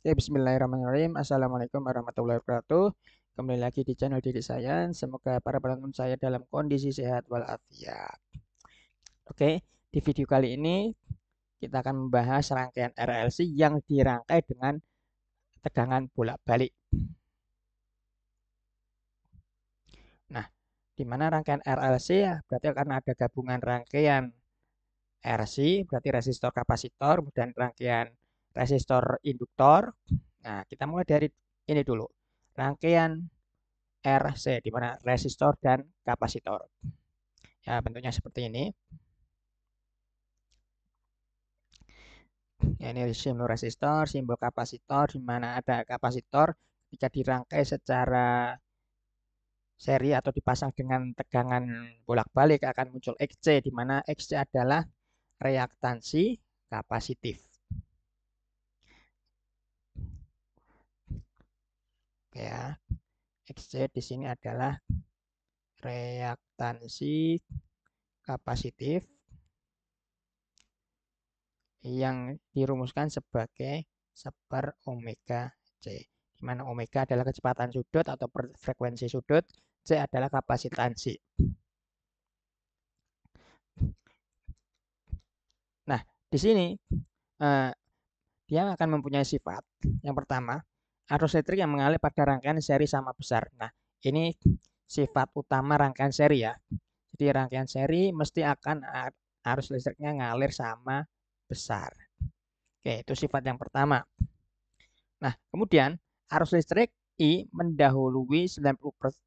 Oke, bismillahirrahmanirrahim. Assalamualaikum warahmatullahi wabarakatuh. Kembali lagi di channel Diri Sains. Semoga para penonton saya dalam kondisi sehat walafiat. Oke, di video kali ini kita akan membahas rangkaian RLC yang dirangkai dengan tegangan bolak-balik. Nah, di mana rangkaian RLC ya berarti akan ada gabungan rangkaian RC, berarti resistor kapasitor, dan rangkaian resistor induktor. Nah, kita mulai dari ini dulu. Rangkaian RC, di mana resistor dan kapasitor. Ya, bentuknya seperti ini. Ya, ini simbol resistor, simbol kapasitor, di mana ada kapasitor jika dirangkai secara seri atau dipasang dengan tegangan bolak-balik akan muncul XC, di mana XC adalah reaktansi kapasitif. Oke ya, XC di sini adalah reaktansi kapasitif yang dirumuskan sebagai 1/omega C, di mana omega adalah kecepatan sudut atau frekuensi sudut, C adalah kapasitansi. Nah, di sini eh, dia akan mempunyai sifat. Yang pertama, arus listrik yang mengalir pada rangkaian seri sama besar. Nah, ini sifat utama rangkaian seri ya. Jadi rangkaian seri mesti akan arus listriknya ngalir sama besar. Oke, itu sifat yang pertama. Nah, kemudian arus listrik I mendahului 90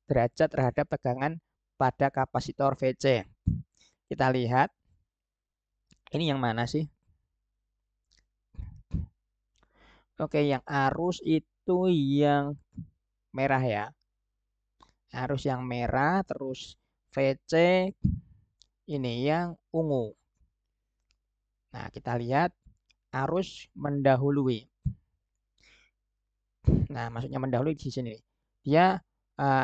derajat terhadap tegangan pada kapasitor VC. Kita lihat, ini yang mana sih? Oke, yang arus itu yang merah ya. Arus yang merah, terus VC ini yang ungu. Nah, kita lihat arus mendahului. Nah, maksudnya mendahului di sini. Dia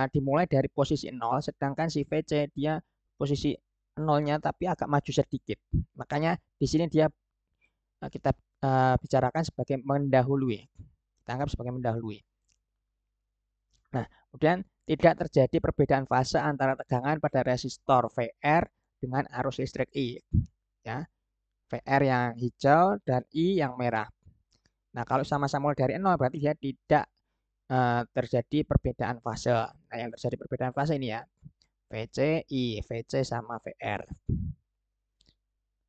dimulai dari posisi 0, sedangkan si VC dia posisi nolnya tapi agak maju sedikit. Makanya di sini dia kita bicarakan sebagai mendahului. Kita anggap sebagai mendahului. Nah, kemudian tidak terjadi perbedaan fase antara tegangan pada resistor VR dengan arus listrik I. Ya, VR yang hijau dan I yang merah. Nah, kalau sama-sama dari 0 berarti dia tidak terjadi perbedaan fase. Nah, yang terjadi perbedaan fase ini ya, VC, I, VC sama VR.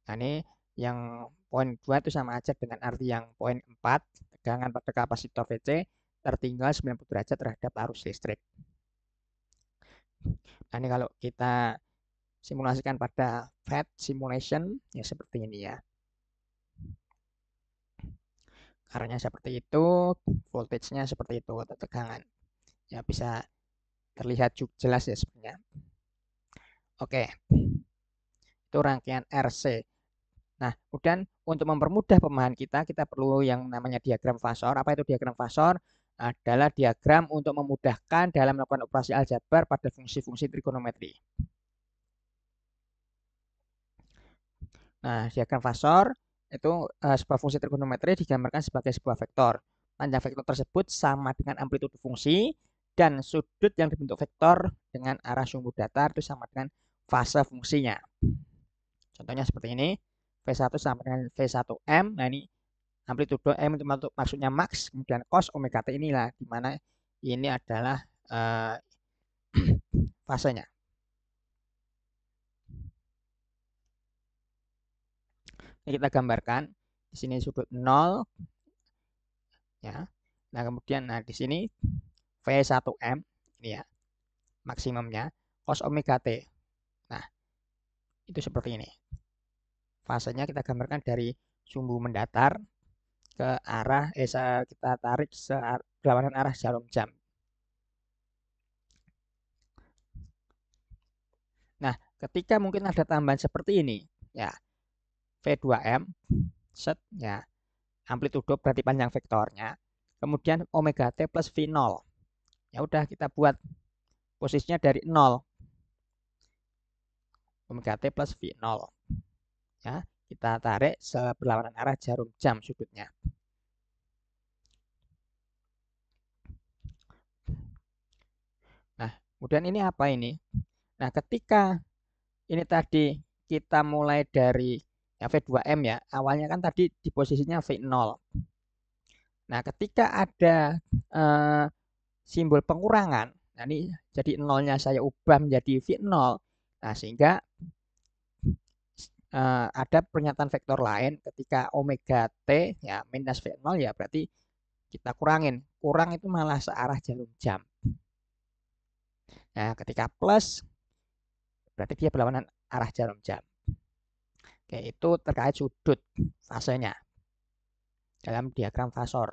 Nah, ini yang poin 2 itu sama aja dengan arti yang poin 4, tegangan pada kapasitor VC tertinggal 90 derajat terhadap arus listrik. Nah, ini kalau kita simulasikan pada FET simulation, ya seperti ini ya. Arahnya seperti itu, voltage-nya seperti itu, atau tegangan. Ya, bisa terlihat juga jelas ya sebenarnya. Oke, itu rangkaian RC. Nah, kemudian untuk mempermudah pemahaman kita, kita perlu yang namanya diagram fasor. Apa itu diagram fasor? Adalah diagram untuk memudahkan dalam melakukan operasi aljabar pada fungsi-fungsi trigonometri. Nah, diagram fasor itu sebuah fungsi trigonometri digambarkan sebagai sebuah vektor. Panjang vektor tersebut sama dengan amplitude fungsi dan sudut yang dibentuk vektor dengan arah sumbu datar itu sama dengan fase fungsinya. Contohnya seperti ini. V1 sama dengan V1M. Nah, ini amplitudo M itu maksudnya max, kemudian cos omega T inilah di mana ini adalah uh, fasenya. Ini kita gambarkan di sini sudut 0 ya. Nah, kemudian di sini V1M ini ya maksimumnya cos omega T. Nah, itu seperti ini. Fasenya kita gambarkan dari sumbu mendatar ke arah kita tarik berlawanan arah jarum jam. Nah, ketika mungkin ada tambahan seperti ini, ya V2M set ya amplitudo berarti panjang vektornya. Kemudian omega T plus V0. Ya udah kita buat posisinya dari 0. Omega T plus V0. Ya, kita tarik seberlawanan arah jarum jam sudutnya. Kemudian ini apa ini? Nah, ketika ini tadi kita mulai dari ya, V2M ya, awalnya kan tadi di posisinya V0. Nah, ketika ada eh, simbol pengurangan, nah ini jadi nolnya saya ubah menjadi V0. Nah, sehingga ada pernyataan vektor lain ketika omega T ya minus V0 ya berarti kita kurangin. Kurang itu malah searah jarum jam. Nah, ketika plus berarti dia berlawanan arah jarum jam. Oke, itu terkait sudut fasenya dalam diagram fasor.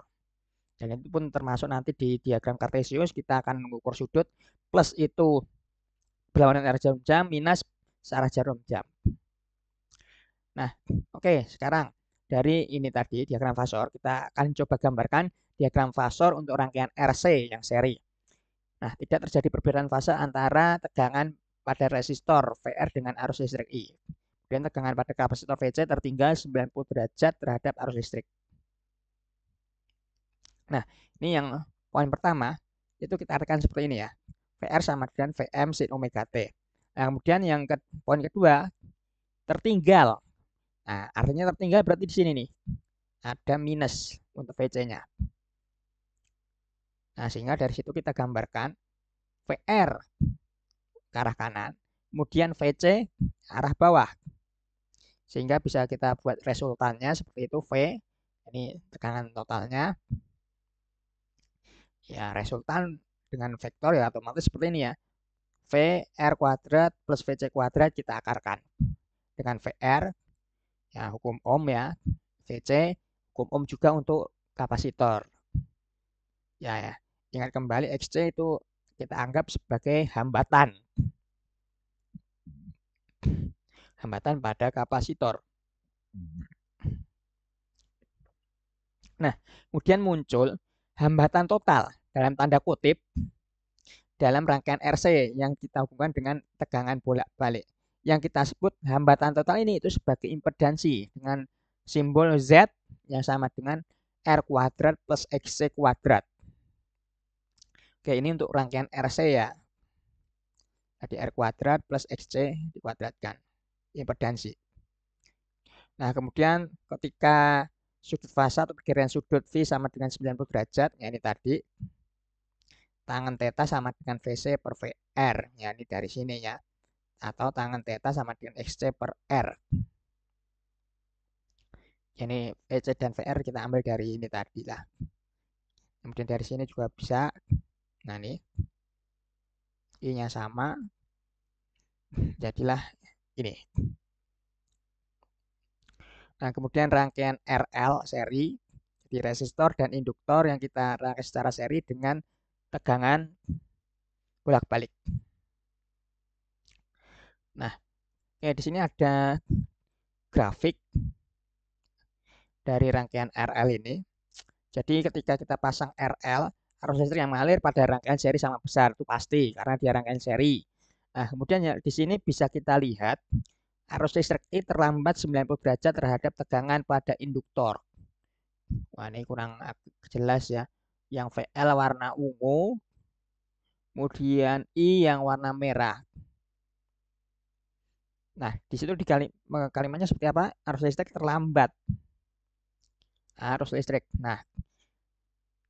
Dan itu pun termasuk nanti di diagram kartesius kita akan mengukur sudut plus itu berlawanan arah jarum jam minus searah jarum jam. Nah, oke, sekarang dari ini tadi diagram fasor kita akan coba gambarkan diagram fasor untuk rangkaian RC yang seri. Nah, tidak terjadi perbedaan fase antara tegangan pada resistor VR dengan arus listrik I. Kemudian tegangan pada kapasitor VC tertinggal 90 derajat terhadap arus listrik. Nah, ini yang poin pertama, itu kita artikan seperti ini ya. VR sama dengan VM sin omega T. Nah, kemudian yang poin kedua, tertinggal. Nah, artinya tertinggal berarti di sini nih. Ada minus untuk VC-nya. Nah, sehingga dari situ kita gambarkan VR ke arah kanan, kemudian VC arah bawah. Sehingga bisa kita buat resultannya seperti itu V, ini tekanan totalnya. Ya, resultan dengan vektor ya otomatis seperti ini ya. VR kuadrat plus VC kuadrat kita akarkan. Dengan VR, ya hukum Ohm ya. VC, hukum Ohm juga untuk kapasitor. Ya, ingat kembali XC itu kita anggap sebagai hambatan. Hambatan pada kapasitor. Nah, kemudian muncul hambatan total dalam tanda kutip dalam rangkaian RC yang kita hubungkan dengan tegangan bolak-balik. Yang kita sebut hambatan total ini itu sebagai impedansi dengan simbol Z yang sama dengan R kuadrat plus XC kuadrat. Oke, ini untuk rangkaian RC ya. Tadi R kuadrat plus XC dikuadratkan. Impedansi. Nah, kemudian ketika sudut fasa atau perkiraan sudut V sama dengan 90 derajat, ya ini tadi tangan theta sama dengan VC per VR, ya ini dari sini ya, atau tangan theta sama dengan XC per R. Ini VC dan VR kita ambil dari ini tadi lah. Kemudian dari sini juga bisa, nah ini I-nya sama, jadilah ini. Nah, kemudian rangkaian RL seri, jadi resistor dan induktor yang kita rangkai secara seri dengan tegangan bolak-balik. Nah, di sini ada grafik dari rangkaian RL ini. Jadi ketika kita pasang RL, arus listrik yang mengalir pada rangkaian seri sama besar, itu pasti karena dia rangkaian seri. Nah, kemudian ya, di sini bisa kita lihat arus listrik I terlambat 90 derajat terhadap tegangan pada induktor. Wah, ini kurang jelas ya. Yang VL warna ungu, kemudian I yang warna merah. Nah, di situ di kalimatnya seperti apa? Arus listrik terlambat. Arus listrik. Nah,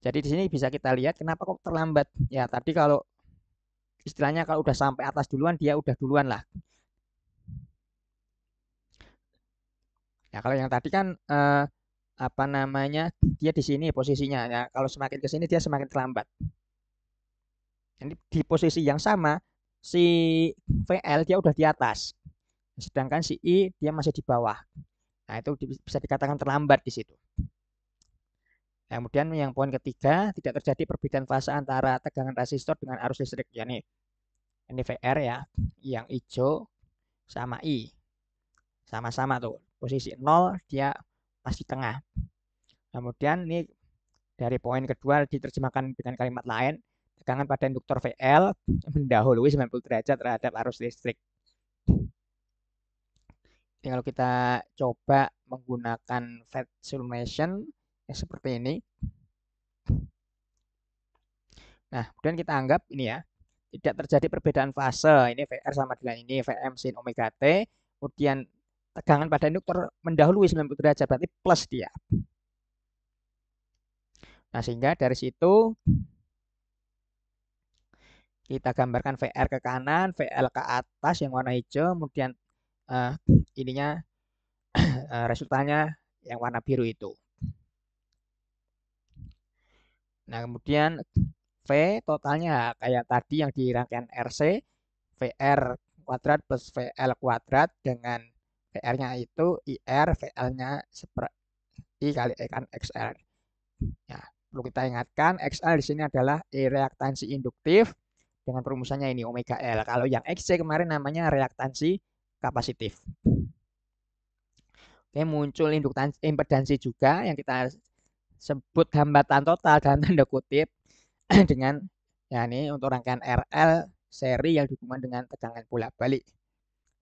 jadi di sini bisa kita lihat kenapa kok terlambat. Ya, tadi kalau istilahnya kalau udah sampai atas duluan, dia udah duluan lah. Ya, kalau yang tadi kan apa namanya? Dia di sini posisinya. Ya, kalau semakin ke sini dia semakin terlambat. Jadi di posisi yang sama si VL dia udah di atas. Sedangkan si I dia masih di bawah. Nah, itu bisa dikatakan terlambat di situ. Nah, kemudian yang poin ketiga, tidak terjadi perbedaan fase antara tegangan resistor dengan arus listrik. Ya, ini VR ya, yang hijau sama I. Sama-sama tuh, posisi 0 dia masih tengah. Kemudian ini dari poin kedua diterjemahkan dengan kalimat lain, tegangan pada induktor VL mendahului 90 derajat terhadap arus listrik. Jadi kalau kita coba menggunakan Fed summation ya seperti ini. Nah, kemudian kita anggap ini ya. tidak terjadi perbedaan fase. Ini VR sama dengan ini Vm sin omega T. Kemudian tegangan pada induktor mendahului 90 derajat, berarti plus dia. Nah, sehingga dari situ kita gambarkan VR ke kanan, VL ke atas yang warna hijau, kemudian uh, ininya resultanya yang warna biru itu. Nah, kemudian V totalnya kayak tadi yang di rangkaian RC, VR kuadrat plus VL kuadrat dengan VR-nya itu IR, VL-nya I kali E kan XL. Ya, perlu kita ingatkan XL di sini adalah reaktansi induktif dengan perumusannya ini omega L. Kalau yang XC kemarin namanya reaktansi kapasitif. Oke, muncul impedansi juga yang kita sebut hambatan total dalam tanda kutip dengan ya ini untuk rangkaian RL seri yang dihubungkan dengan tegangan bolak-balik.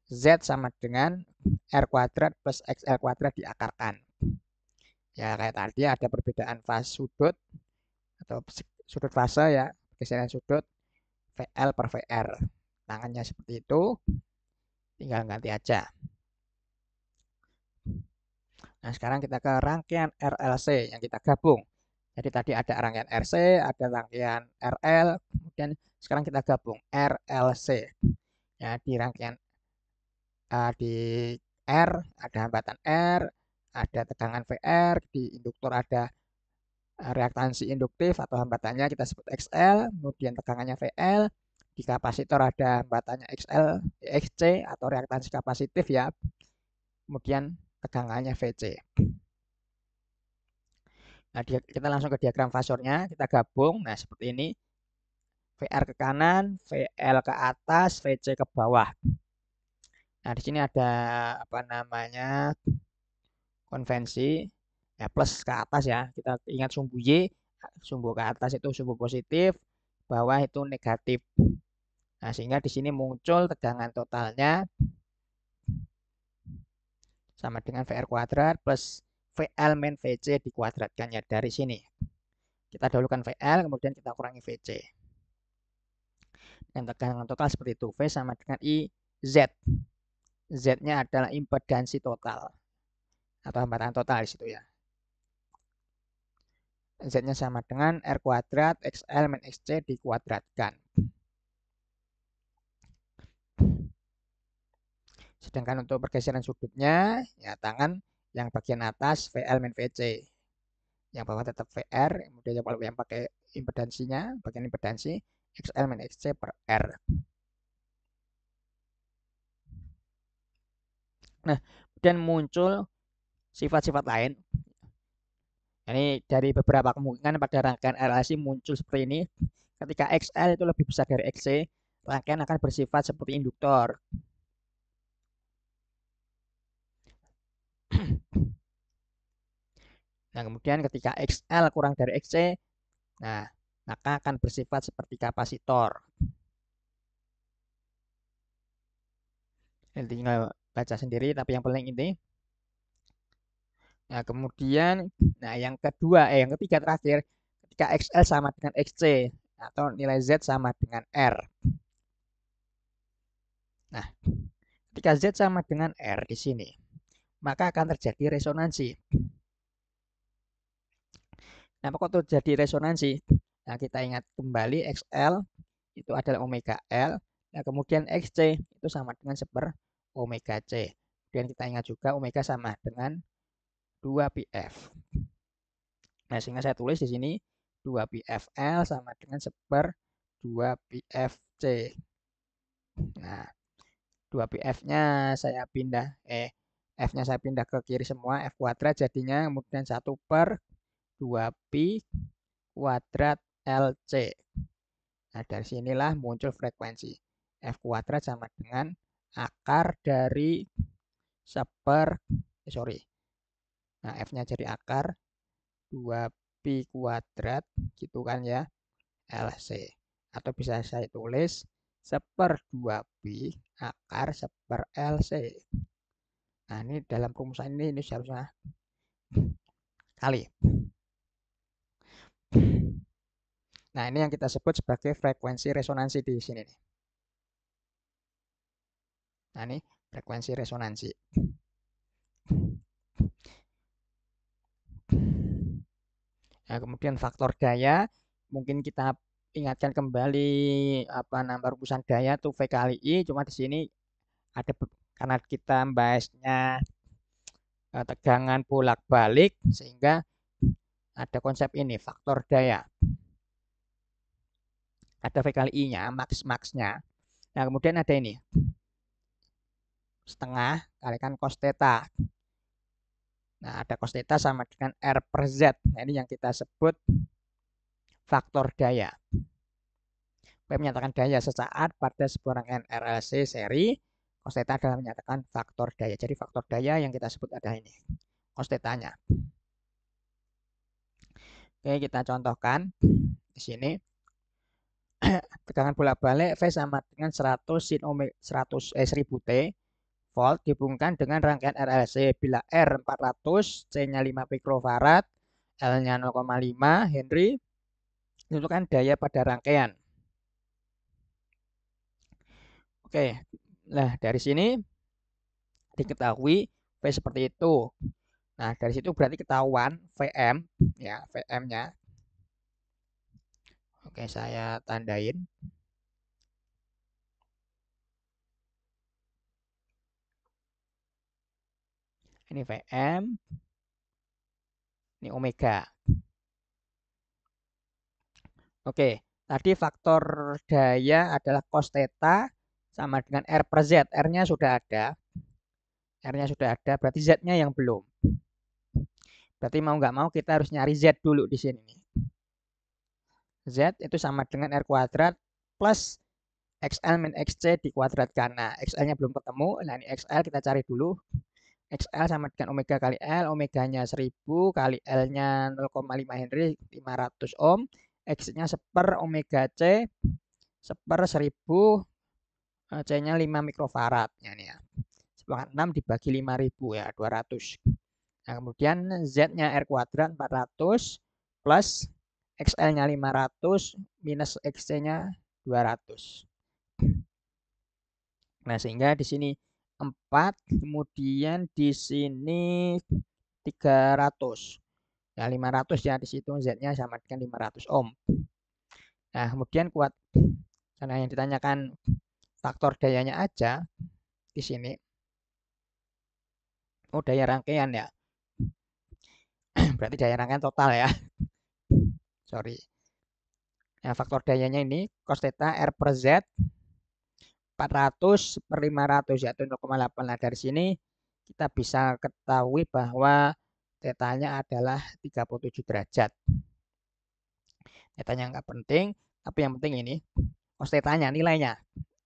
Z sama dengan R kuadrat plus XL kuadrat diakarkan. Ya kayak tadi ada perbedaan fase sudut atau sudut fase ya, pergeseran sudut VL per VR. Tangannya seperti itu, tinggal ganti aja. Nah, sekarang kita ke rangkaian RLC yang kita gabung. Jadi tadi ada rangkaian RC, ada rangkaian RL, kemudian sekarang kita gabung RLC. Ya, di rangkaian di R ada hambatan R, ada tegangan VR, di induktor ada reaktansi induktif atau hambatannya kita sebut XL, kemudian tegangannya VL, di kapasitor ada hambatannya XL, XC atau reaktansi kapasitif ya, kemudian tegangannya VC. Nah, kita langsung ke diagram fasornya, kita gabung. Nah, seperti ini. VR ke kanan, VL ke atas, VC ke bawah. Nah, di sini ada apa namanya? Konvensi ya plus ke atas ya. Kita ingat sumbu Y, sumbu ke atas itu sumbu positif, bawah itu negatif. Nah, sehingga di sini muncul tegangan totalnya sama dengan VR kuadrat plus VL min VC dikuadratkannya dari sini. Kita dahulukan VL, kemudian kita kurangi VC. Dan tegangan total seperti itu. V sama dengan I Z. Z-nya adalah impedansi total atau hambatan total di situ ya. Z-nya sama dengan R kuadrat XL min XC dikuadratkan. Sedangkan untuk pergeseran sudutnya, ya tangan yang bagian atas VL min VC. Yang bawah tetap VR, kemudian kalau yang pakai impedansinya, bagian impedansi XL min XC per R. Nah, kemudian muncul sifat-sifat lain. Ini dari beberapa kemungkinan pada rangkaian RLC muncul seperti ini. Ketika XL itu lebih besar dari XC, rangkaian akan bersifat seperti induktor. Nah, kemudian ketika XL kurang dari XC, nah, maka akan bersifat seperti kapasitor. Ini tinggal baca sendiri, tapi yang paling ini. Nah, kemudian, nah yang kedua, yang ketiga terakhir, ketika XL sama dengan XC, atau nilai Z sama dengan R. Nah, ketika Z sama dengan R di sini, maka akan terjadi resonansi. Nah, kok terjadi resonansi? Nah, kita ingat kembali XL itu adalah omega L. Nah, kemudian XC itu sama dengan seper omega C. Kemudian kita ingat juga omega sama dengan 2πf. Nah, sehingga saya tulis di sini 2πfL sama dengan seper 2πfC. Nah, 2πf-nya saya pindah, F-nya saya pindah ke kiri semua, F kuadrat jadinya kemudian 1 per 2pi kuadrat LC. Nah, dari sinilah muncul frekuensi. F kuadrat sama dengan akar dari nah F-nya jadi akar 2pi kuadrat gitu kan ya, LC. Atau bisa saya tulis seper 2pi akar seper LC. Nah, ini dalam perumusan ini seharusnya kali. Nah, ini yang kita sebut sebagai frekuensi resonansi di sini nih. Nah, ini frekuensi resonansi. Nah, kemudian faktor daya, mungkin kita ingatkan kembali apa nama rumusan daya tuh V kali I, cuma di sini ada karena kita membahasnya tegangan bolak-balik sehingga ada konsep ini faktor daya. Ada V kali I-nya, max-maxnya. Nah, kemudian ada ini setengah kalikan cos theta. Nah, ada cos theta sama dengan R per Z. Nah, ini yang kita sebut faktor daya. P menyatakan daya sesaat pada sebuah rangkaian RLC seri. Cos theta adalah menyatakan faktor daya. Jadi faktor daya yang kita sebut ada ini. Cos theta-nya. Oke, kita contohkan di sini. Tegangan bolak-balik V sama dengan 100 sin omega 1000 T volt dihubungkan dengan rangkaian RLC bila R 400, C-nya 5 mikrofarad, L-nya 0,5 Henry. Tentukan daya pada rangkaian. Oke, nah dari sini diketahui V seperti itu. Nah, dari situ berarti ketahuan Vm, ya Vm-nya. Oke, saya tandain. Ini Vm, ini omega. Oke, tadi faktor daya adalah cos theta sama dengan R per Z. R-nya sudah ada. R-nya sudah ada, berarti Z-nya yang belum. Berarti mau nggak mau kita harus nyari Z dulu di sini. Z itu sama dengan R kuadrat plus XL min XC dikuadratkan. Nah, XL-nya belum ketemu. Nah, ini XL kita cari dulu. XL sama dengan omega kali L. Omeganya 1000 kali L-nya 0,5 Henry, 500 ohm. X-nya seper omega C, seper 1000, C-nya 5 mikrofarad. Ya, ini ya. 6 dibagi 5000 ya, 200. Nah, kemudian Z-nya R kuadrat 400 plus XL-nya 500 minus XC-nya 200. Nah, sehingga di sini 4, kemudian di sini 300. Ya, 500 ya di situ Z-nya sama dengan 500 ohm. Nah, kemudian karena yang ditanyakan faktor dayanya aja di sini. Oh, daya rangkaian ya. Berarti daya rangkaian total ya. Sorry. Nah, faktor dayanya ini cos theta R per Z 400 per 500 yaitu 0,8. Nah, dari sini kita bisa ketahui bahwa tetanya adalah 37 derajat. Tetanya nggak penting, tapi yang penting ini cos tetanya, nilainya,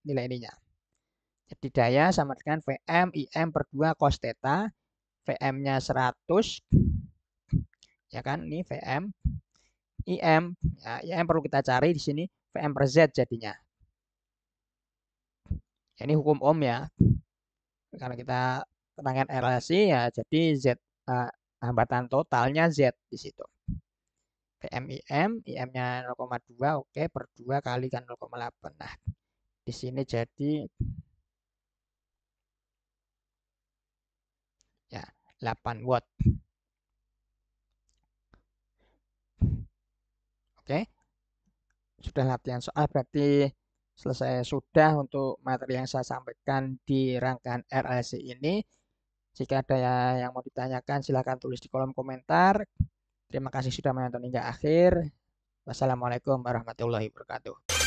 nilai ininya. Jadi daya sama dengan Vm Im per 2 cos theta. Vm-nya 100, ya kan? Ini Vm, Im, ya, Im perlu kita cari di sini Vm per Z jadinya. Ya, ini hukum Ohm ya. Karena kita terangkan relasi ya, jadi Z hambatan totalnya Z di situ. Vm Im, Im-nya 0,2, oke, per 2 kali kan 0,8. Nah, di sini jadi ya 8 watt. Oke, sudah latihan soal berarti selesai sudah untuk materi yang saya sampaikan di rangkaian RLC ini. Jika ada yang mau ditanyakan silahkan tulis di kolom komentar. Terima kasih sudah menonton hingga akhir. Wassalamualaikum warahmatullahi wabarakatuh.